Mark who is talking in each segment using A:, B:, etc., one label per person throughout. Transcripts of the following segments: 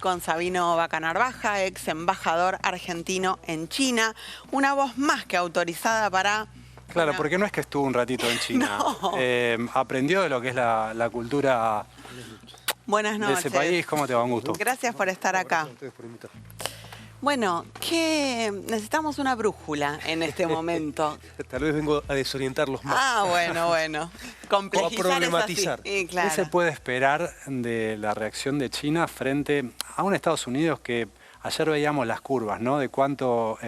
A: con Sabino Baca-Narvaja, ex embajador argentino en China. Una voz más que autorizada para...
B: Claro, porque no es que estuvo un ratito en China.
A: No.
B: Aprendió de lo que es la cultura
A: Buenas
B: de
A: noches.
B: ese país. ¿Cómo te va? Un gusto.
A: Gracias por estar acá. Bueno, necesitamos una brújula en este momento.
C: Tal vez vengo a desorientarlos más.
A: Ah, bueno. Complejizar
C: o a problematizar.
A: Es así. Sí, claro.
B: ¿Qué se puede esperar de la reacción de China frente a un Estados Unidos que ayer veíamos las curvas, ¿no? De cuánto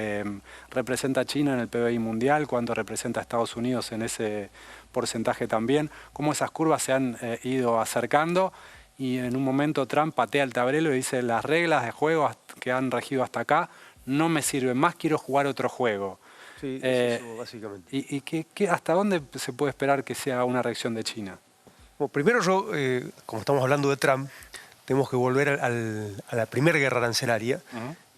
B: representa China en el PBI mundial, cuánto representa Estados Unidos en ese porcentaje también, cómo esas curvas se han ido acercando y en un momento Trump patea el tablero y dice las reglas de juego que han regido hasta acá no me sirven más, quiero jugar otro juego.
C: Sí, eso básicamente.
B: ¿Y hasta dónde se puede esperar que sea una reacción de China?
C: Bueno, primero como estamos hablando de Trump, tenemos que volver a la primera guerra arancelaria,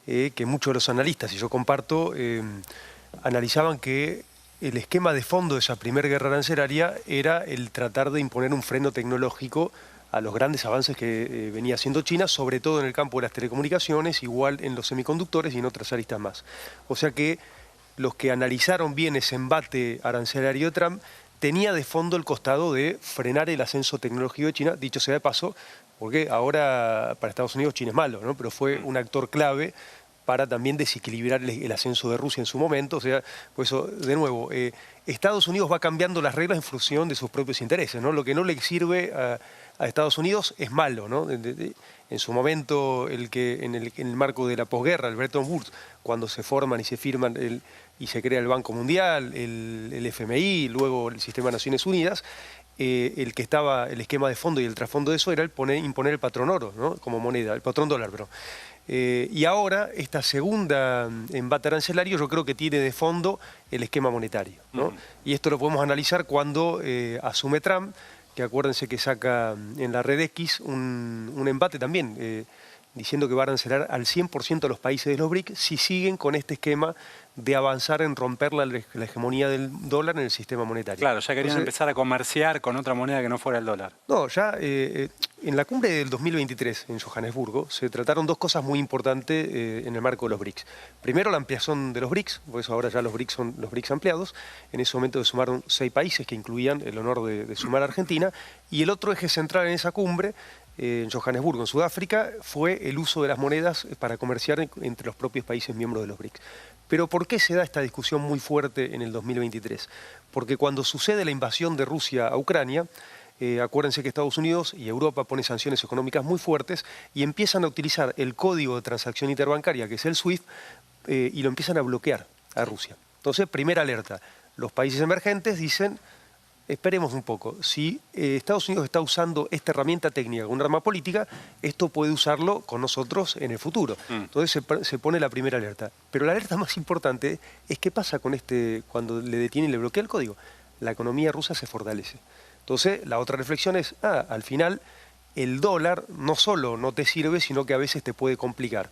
C: que muchos de los analistas, y yo comparto, analizaban que el esquema de fondo de esa primera guerra arancelaria era el tratar de imponer un freno tecnológico a los grandes avances que venía haciendo China, sobre todo en el campo de las telecomunicaciones, igual en los semiconductores y en otras aristas más. O sea que los que analizaron bien ese embate arancelario de Trump tenía de fondo el costado de frenar el ascenso tecnológico de China, dicho sea de paso, porque ahora para Estados Unidos China es malo, ¿no? Pero fue un actor clave para también desequilibrar el ascenso de Rusia en su momento. O sea, por eso, de nuevo, Estados Unidos va cambiando las reglas en función de sus propios intereses, ¿no? Lo que no le sirve a Estados Unidos es malo, ¿no? En su momento, en el marco de la posguerra, el Bretton Woods, cuando se forman y se firman y se crea el Banco Mundial, el FMI, luego el Sistema de Naciones Unidas, el esquema de fondo y el trasfondo de eso era imponer el patrón oro, ¿no? Como moneda, el patrón dólar, perdón. Y ahora, esta segunda embate arancelario yo creo que tiene de fondo el esquema monetario, ¿no? Y esto lo podemos analizar cuando asume Trump, que acuérdense que saca en la red X un embate también, diciendo que va a arancelar al 100% a los países de los BRICS si siguen con este esquema de avanzar en romper la hegemonía del dólar en el sistema monetario.
B: Claro, ya querían empezar a comerciar con otra moneda que no fuera el dólar.
C: No, ya en la cumbre del 2023 en Johannesburgo se trataron dos cosas muy importantes en el marco de los BRICS. Primero, la ampliación de los BRICS, por eso ahora ya los BRICS son los BRICS ampliados. En ese momento se sumaron 6 países que incluían el honor de sumar a Argentina. Y el otro eje central en esa cumbre, en Johannesburgo, en Sudáfrica, fue el uso de las monedas para comerciar entre los propios países miembros de los BRICS. Pero ¿por qué se da esta discusión muy fuerte en el 2023? Porque cuando sucede la invasión de Rusia a Ucrania, acuérdense que Estados Unidos y Europa ponen sanciones económicas muy fuertes y empiezan a utilizar el código de transacción interbancaria, que es el SWIFT, y lo empiezan a bloquear a Rusia. Entonces, primera alerta, los países emergentes dicen, esperemos un poco, si Estados Unidos está usando esta herramienta técnica como un arma política, esto puede usarlo con nosotros en el futuro. Entonces se pone la primera alerta. Pero la alerta más importante es qué pasa con cuando le detiene y le bloquea el código. La economía rusa se fortalece. Entonces la otra reflexión es, al final el dólar no solo no te sirve, sino que a veces te puede complicar.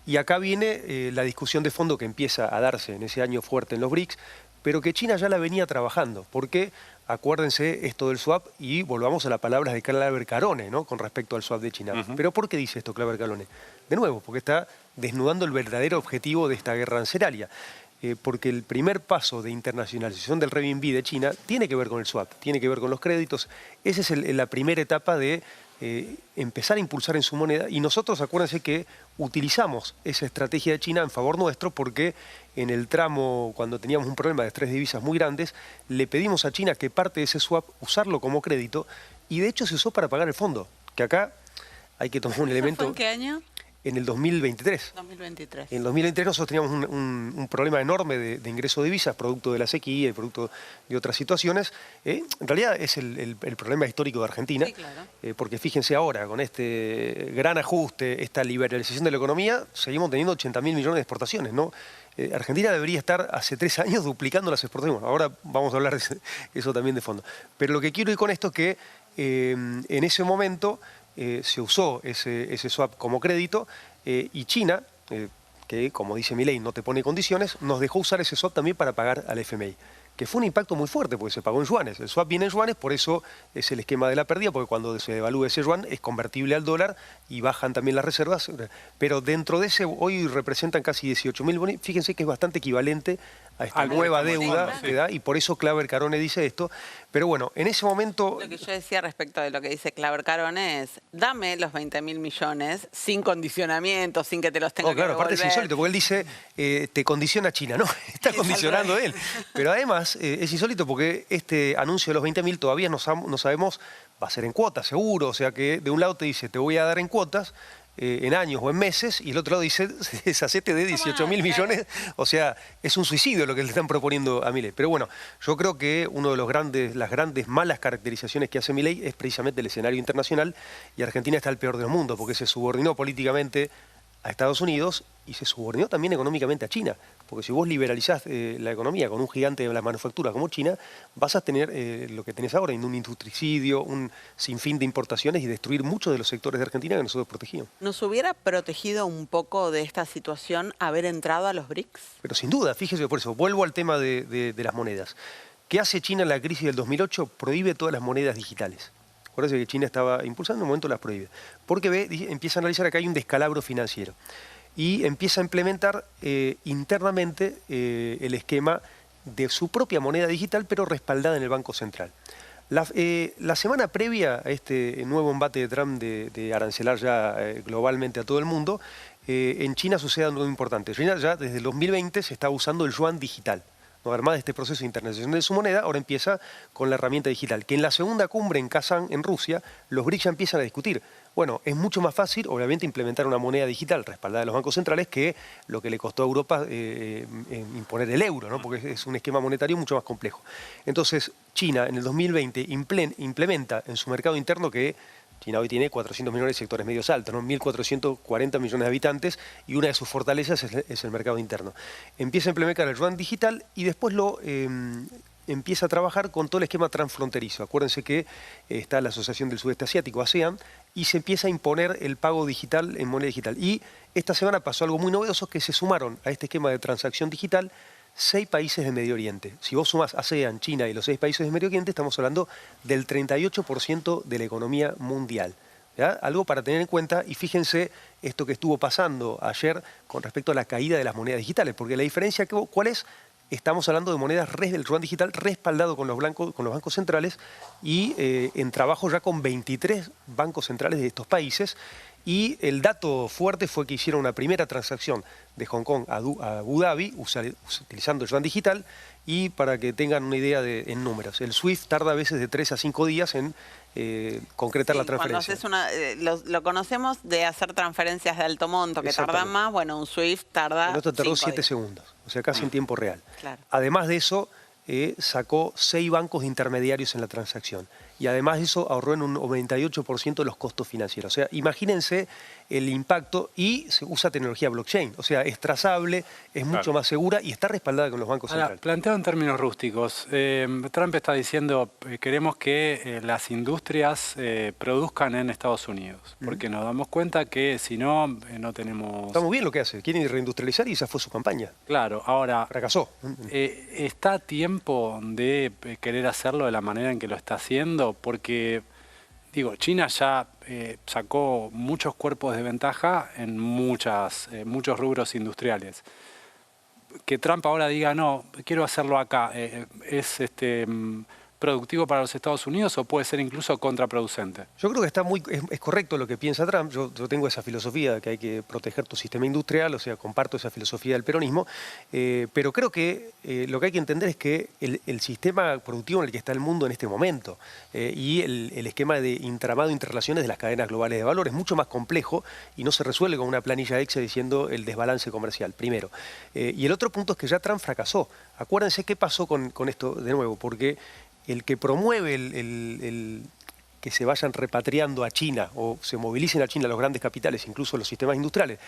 C: Y acá viene la discusión de fondo que empieza a darse en ese año fuerte en los BRICS, pero que China ya la venía trabajando, porque acuérdense esto del swap y volvamos a las palabras de Claver Carone, ¿no? Con respecto al swap de China. ¿Pero por qué dice esto Claver Carone? De nuevo, porque está desnudando el verdadero objetivo de esta guerra arancelaria. Porque el primer paso de internacionalización del renminbi de China tiene que ver con el swap, tiene que ver con los créditos. Esa es la primera etapa de empezar a impulsar en su moneda, y nosotros acuérdense que utilizamos esa estrategia de China en favor nuestro porque en el tramo, cuando teníamos un problema de estrés de divisas muy grandes, le pedimos a China que parte de ese swap usarlo como crédito, y de hecho se usó para pagar el fondo, que acá hay que tomar un elemento...
A: ¿Fue en qué año?
C: En el 2023.
A: 2023.
C: En el 2023 nosotros teníamos un problema enorme de ingreso de divisas, producto de la sequía y producto de otras situaciones. En realidad es el problema histórico de Argentina, sí, claro. Porque fíjense ahora, con este gran ajuste, esta liberalización de la economía, seguimos teniendo 80.000 millones de exportaciones, ¿no? Argentina debería estar hace 3 años duplicando las exportaciones. Ahora vamos a hablar de eso también de fondo. Pero lo que quiero ir con esto es que en ese momento... se usó ese swap como crédito y China, que como dice Milei no te pone condiciones, nos dejó usar ese swap también para pagar al FMI. que fue un impacto muy fuerte, porque se pagó en yuanes. El swap viene en yuanes, por eso es el esquema de la pérdida, porque cuando se devalúa ese yuan es convertible al dólar y bajan también las reservas. Pero dentro de ese, hoy representan casi 18.000 bonos. Fíjense que es bastante equivalente a esta nueva deuda que da, y por eso Claver Carone dice esto. Pero bueno, en ese momento...
A: Lo que yo decía respecto de lo que dice Claver Carone es, dame los 20.000 millones sin condicionamiento, sin que te los tenga que
C: claro, aparte
A: devolver.
C: es insólito, porque él dice, te condiciona China, ¿no? Está condicionando él. Pero además es insólito porque este anuncio de los 20.000 todavía no sabemos, va a ser en cuotas, seguro. O sea que de un lado te dice, te voy a dar en cuotas, en años o en meses, y el otro lado dice, deshacete de 18.000 millones. O sea, es un suicidio lo que le están proponiendo a Milei. Pero bueno, yo creo que uno de las grandes malas caracterizaciones que hace Milei es precisamente el escenario internacional, y Argentina está el peor del mundo, porque se subordinó políticamente a Estados Unidos y se subordinó también económicamente a China. Porque si vos liberalizás la economía con un gigante de la manufactura como China, vas a tener lo que tenés ahora, un industricidio, un sinfín de importaciones y destruir muchos de los sectores de Argentina que nosotros protegimos.
A: ¿Nos hubiera protegido un poco de esta situación haber entrado a los BRICS?
C: Pero sin duda, fíjese, por eso, vuelvo al tema de las monedas. ¿Qué hace China en la crisis del 2008? Prohíbe todas las monedas digitales. Acuérdense que China estaba impulsando, en un momento las prohíbe. Porque empieza a analizar acá hay un descalabro financiero. Y empieza a implementar internamente el esquema de su propia moneda digital, pero respaldada en el Banco Central. La semana previa a este nuevo embate de Trump de arancelar ya globalmente a todo el mundo, en China sucede algo importante. China ya desde el 2020 se está usando el yuan digital. Además de este proceso de internacionalización de su moneda, ahora empieza con la herramienta digital, que en la segunda cumbre en Kazán, en Rusia, los BRICS ya empiezan a discutir. Bueno, es mucho más fácil, obviamente, implementar una moneda digital respaldada de los bancos centrales que lo que le costó a Europa imponer el euro, ¿no? Porque es un esquema monetario mucho más complejo. Entonces, China en el 2020 implementa en su mercado interno que China hoy tiene 400 millones de sectores medios altos, ¿no? 1.440 millones de habitantes, y una de sus fortalezas es el mercado interno. Empieza a implementar el yuan digital y después empieza a trabajar con todo el esquema transfronterizo. Acuérdense que está la Asociación del Sudeste Asiático, ASEAN, y se empieza a imponer el pago digital en moneda digital. Y esta semana pasó algo muy novedoso, que se sumaron a este esquema de transacción digital 6 países de Medio Oriente. Si vos sumas ASEAN, China y los 6 países de Medio Oriente, estamos hablando del 38% de la economía mundial. ¿Ya? Algo para tener en cuenta, y fíjense esto que estuvo pasando ayer con respecto a la caída de las monedas digitales, porque la diferencia, ¿cuál es? Estamos hablando de monedas del yuan digital respaldado con los bancos centrales y en trabajo ya con 23 bancos centrales de estos países. Y el dato fuerte fue que hicieron una primera transacción de Hong Kong a Abu Dhabi utilizando el yuan digital, y para que tengan una idea en números, el SWIFT tarda a veces de 3 a 5 días en concretar la transferencia.
A: Lo conocemos de hacer transferencias de alto monto que tardan más, bueno, un SWIFT tarda...
C: Bueno, esto tardó 7 segundos, o sea, casi en tiempo real.
A: Claro.
C: Además de eso, sacó 6 bancos intermediarios en la transacción. Y además de eso ahorró en un 98% de los costos financieros. O sea, imagínense el impacto, y se usa tecnología blockchain. O sea, es trazable, es mucho más segura y está respaldada con los bancos centrales.
B: Planteado en términos rústicos, Trump está diciendo queremos que las industrias produzcan en Estados Unidos, porque nos damos cuenta que si no, no tenemos...
C: Está muy bien lo que hace, quieren reindustrializar y esa fue su campaña.
B: Claro, ahora...
C: Fracasó.
B: ¿Está a tiempo de querer hacerlo de la manera en que lo está haciendo? Porque, digo, China ya sacó muchos cuerpos de ventaja en muchos rubros industriales. Que Trump ahora diga, no, quiero hacerlo acá, ¿es productivo para los Estados Unidos o puede ser incluso contraproducente?
C: Yo creo que es correcto lo que piensa Trump. Yo tengo esa filosofía de que hay que proteger tu sistema industrial, o sea, comparto esa filosofía del peronismo, pero creo que lo que hay que entender es que el sistema productivo en el que está el mundo en este momento y el esquema de entramado de interrelaciones de las cadenas globales de valor es mucho más complejo y no se resuelve con una planilla Excel diciendo el desbalance comercial, primero. Y el otro punto es que ya Trump fracasó. Acuérdense qué pasó con esto de nuevo, porque el que promueve que se vayan repatriando a China o se movilicen a China los grandes capitales, incluso los sistemas industriales,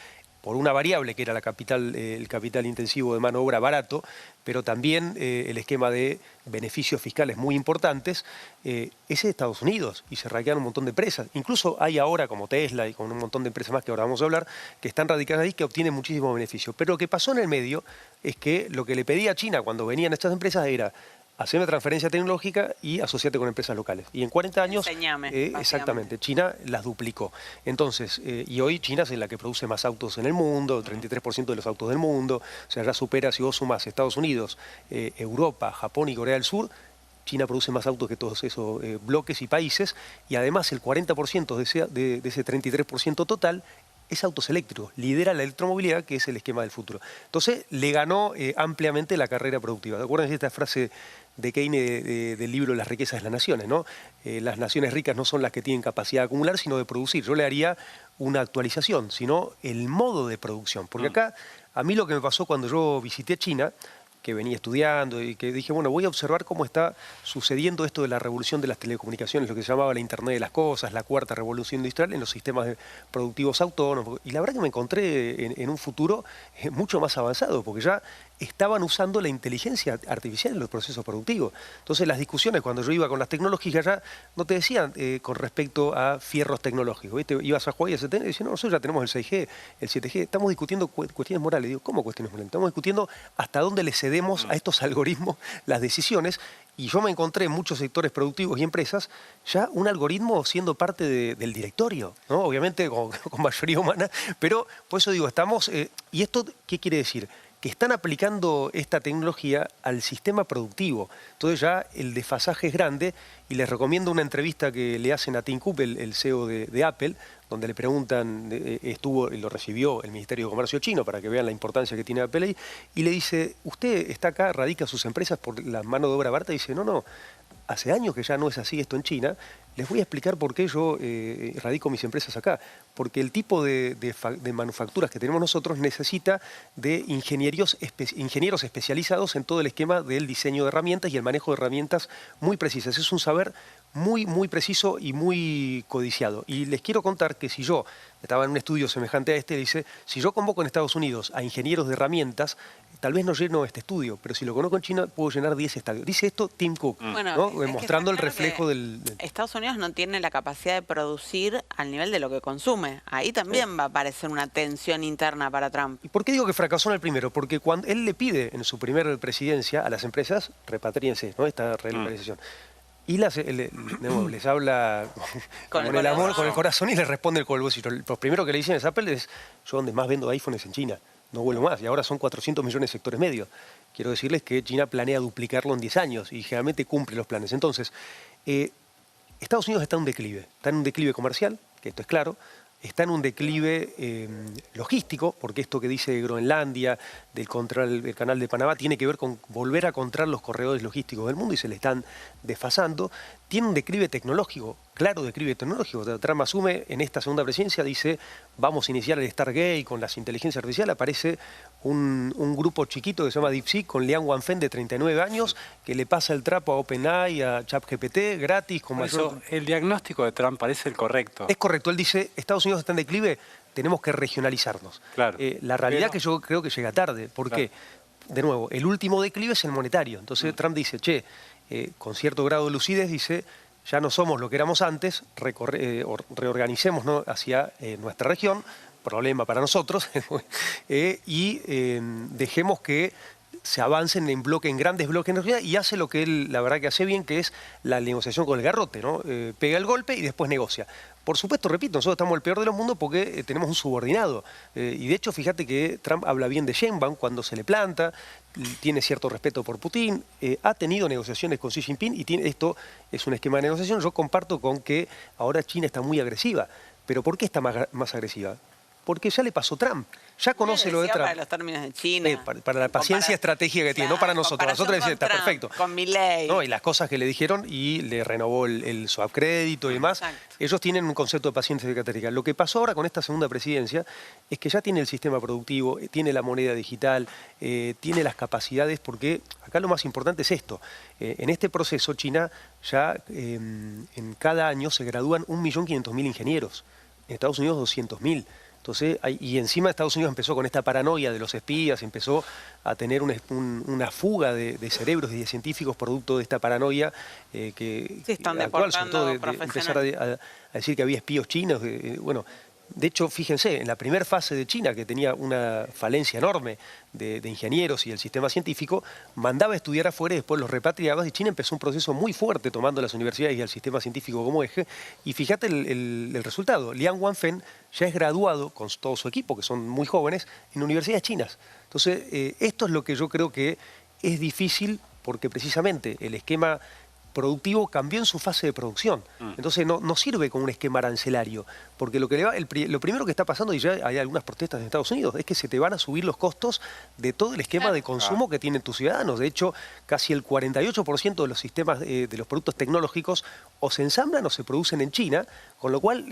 C: por una variable que era el capital intensivo de mano de obra barato, pero también el esquema de beneficios fiscales muy importantes, ese es Estados Unidos, y se radicaron un montón de empresas. Incluso hay ahora, como Tesla y con un montón de empresas más que ahora vamos a hablar, que están radicadas ahí, que obtienen muchísimos beneficios. Pero lo que pasó en el medio es que lo que le pedía a China cuando venían estas empresas era haceme transferencia tecnológica y asociate con empresas locales. Y en 40 años,
A: Enseñame,
C: exactamente, China las duplicó. Entonces, y hoy China es la que produce más autos en el mundo, 33% de los autos del mundo, o sea, ya supera, si vos sumás Estados Unidos, Europa, Japón y Corea del Sur, China produce más autos que todos esos bloques y países, y además el 40% de ese 33% total es autos eléctricos, lidera la electromovilidad, que es el esquema del futuro. Entonces, le ganó ampliamente la carrera productiva. Acuérdense esta frase de Keynes del libro Las riquezas de las naciones, ¿no? Las naciones ricas no son las que tienen capacidad de acumular, sino de producir. Yo le haría una actualización, sino el modo de producción. Porque acá, a mí lo que me pasó cuando yo visité China, que venía estudiando y que dije, bueno, voy a observar cómo está sucediendo esto de la revolución de las telecomunicaciones, lo que se llamaba la Internet de las Cosas, la cuarta revolución industrial en los sistemas productivos autónomos. Y la verdad que me encontré en un futuro mucho más avanzado, porque ya estaban usando la inteligencia artificial en los procesos productivos. Entonces las discusiones cuando yo iba con las tecnológicas ya no te decían con respecto a fierros tecnológicos. ¿Viste? Ibas a Huawei y decían, no, nosotros ya tenemos el 6G, el 7G, estamos discutiendo cuestiones morales. Digo, ¿cómo cuestiones morales? Estamos discutiendo hasta dónde le cedemos a estos algoritmos las decisiones. Y yo me encontré en muchos sectores productivos y empresas ya un algoritmo siendo parte del directorio, ¿no? Obviamente con mayoría humana, pero por eso digo, estamos... ¿Y esto qué quiere decir? Que están aplicando esta tecnología al sistema productivo. Entonces ya el desfasaje es grande y les recomiendo una entrevista que le hacen a Tim Cook, el CEO de Apple, donde le preguntan, estuvo y lo recibió el Ministerio de Comercio chino para que vean la importancia que tiene Apple ahí, y le dice, ¿usted está acá, radica sus empresas por la mano de obra barata? Y dice, no, hace años que ya no es así esto en China. Les voy a explicar por qué yo radico mis empresas acá. Porque el tipo de manufacturas que tenemos nosotros necesita de ingenieros especializados en todo el esquema del diseño de herramientas y el manejo de herramientas muy precisas. Es un saber muy preciso y muy codiciado. Y les quiero contar que si yo estaba en un estudio semejante a este, dice, si yo convoco en Estados Unidos a ingenieros de herramientas, tal vez no lleno este estudio, pero si lo conozco en China puedo llenar 10 estadios. Dice esto Tim Cook,
A: Bueno,
C: ¿no?
A: es que
C: Mostrando el
A: está claro
C: reflejo
A: que
C: del...
A: Estados Unidos no tiene la capacidad de producir al nivel de lo que consume. Ahí también va a aparecer una tensión interna para Trump.
C: ¿Y por qué digo que fracasó en el primero? Porque cuando él le pide en su primera presidencia a las empresas, repatríense, ¿no? Esta relocalización. Y de nuevo, les habla con el amor, con el corazón y les responde con el bolsillo. Lo primero que le dicen a Apple es, yo donde más vendo iPhones en China, no vuelvo más. Y ahora son 400 millones de sectores medios. Quiero decirles que China planea duplicarlo en 10 años y generalmente cumple los planes. Entonces, Estados Unidos está en un declive comercial, que esto es claro, está en un declive logístico, porque esto que dice Groenlandia, del canal de Panamá, tiene que ver con volver a encontrar los corredores logísticos del mundo y se le están desfasando. Tiene un declive tecnológico, claro declive tecnológico. Trump asume en esta segunda presidencia, dice, vamos a iniciar el Stargate con las inteligencias artificiales. Aparece un grupo chiquito que se llama DeepSeek con Liang Wanfen de 39 años, que le pasa el trapo a OpenAI, a ChatGPT, gratis. Con
B: eso, el diagnóstico de Trump parece el correcto.
C: Es correcto, él dice, Estados Unidos está en declive, tenemos que regionalizarnos.
B: Claro.
C: La realidad que yo creo que llega tarde, porque, de nuevo, el último declive es el monetario. Entonces Trump dice, con cierto grado de lucidez, dice, ya no somos lo que éramos antes, reorganicémonos hacia nuestra región, problema para nosotros, y dejemos que se avancen en grandes bloques de energía, y hace lo que él, la verdad que hace bien, que es la negociación con el garrote, ¿no? Pega el golpe y después negocia. Por supuesto, repito, nosotros estamos el peor de los mundos porque tenemos un subordinado. Y de hecho, fíjate que Trump habla bien de Sheinbaum cuando se le planta, tiene cierto respeto por Putin, ha tenido negociaciones con Xi Jinping y esto es un esquema de negociación. Yo comparto con que ahora China está muy agresiva. ¿Pero por qué está más agresiva? Porque ya le pasó Trump. Ya conoce lo de Trump.
A: Para los términos de China.
C: Para la paciencia estratégica que tiene, no para nosotros. Nosotros decimos, está perfecto.
A: Con Milei.
C: No, y las cosas que le dijeron y le renovó el swap crédito y demás.
A: Exacto.
C: Ellos tienen un concepto de paciencia estratégica. Lo que pasó ahora con esta segunda presidencia es que ya tiene el sistema productivo, tiene la moneda digital, tiene las capacidades, porque acá lo más importante es esto. En este proceso, China ya en cada año se gradúan 1.500.000 ingenieros. En Estados Unidos 200.000. Entonces, y encima Estados Unidos empezó con esta paranoia de los espías, empezó a tener una fuga de cerebros y de científicos producto de esta paranoia
A: Sí, están
C: actual, sobre todo
A: deportando
C: de empezar a decir que había espíos chinos. Bueno, De hecho, fíjense, en la primera fase de China, que tenía una falencia enorme de ingenieros y el sistema científico, mandaba a estudiar afuera y después los repatriaba, y China empezó un proceso muy fuerte tomando las universidades y el sistema científico como eje, y fíjate el resultado. Liang Wanfen ya es graduado con todo su equipo, que son muy jóvenes, en universidades chinas. Entonces, esto es lo que yo creo que es difícil, porque precisamente el esquema productivo cambió en su fase de producción. Entonces no sirve como un esquema arancelario, porque lo primero que está pasando, y ya hay algunas protestas en Estados Unidos, es que se te van a subir los costos de todo el esquema de consumo que tienen tus ciudadanos. De hecho, casi el 48% de los sistemas de los productos tecnológicos o se ensamblan o se producen en China, con lo cual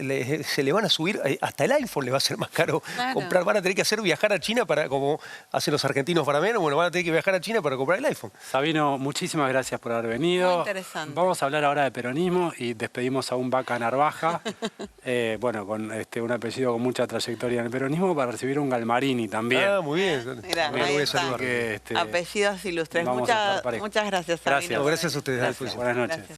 C: se le van a subir, hasta el iPhone le va a ser más caro comprar, van a tener que hacer viajar a China para, como hacen los argentinos para menos, bueno, van a tener que viajar a China para comprar el iPhone.
B: Sabino, muchísimas gracias por haber venido.
A: Muy interesante.
B: Vamos a hablar ahora de peronismo y despedimos a un Vaca Narvaja, bueno, con un apellido con mucha trayectoria en el peronismo, para recibir un Galmarini también.
C: Ah, muy bien.
A: Mirá,
C: Lo voy a saludar.
B: Que,
A: apellidos ilustres.
B: vamos a estar parejo.
A: Muchas gracias, Sabino.
C: Gracias a ustedes.
B: Gracias. Buenas noches.
A: Gracias.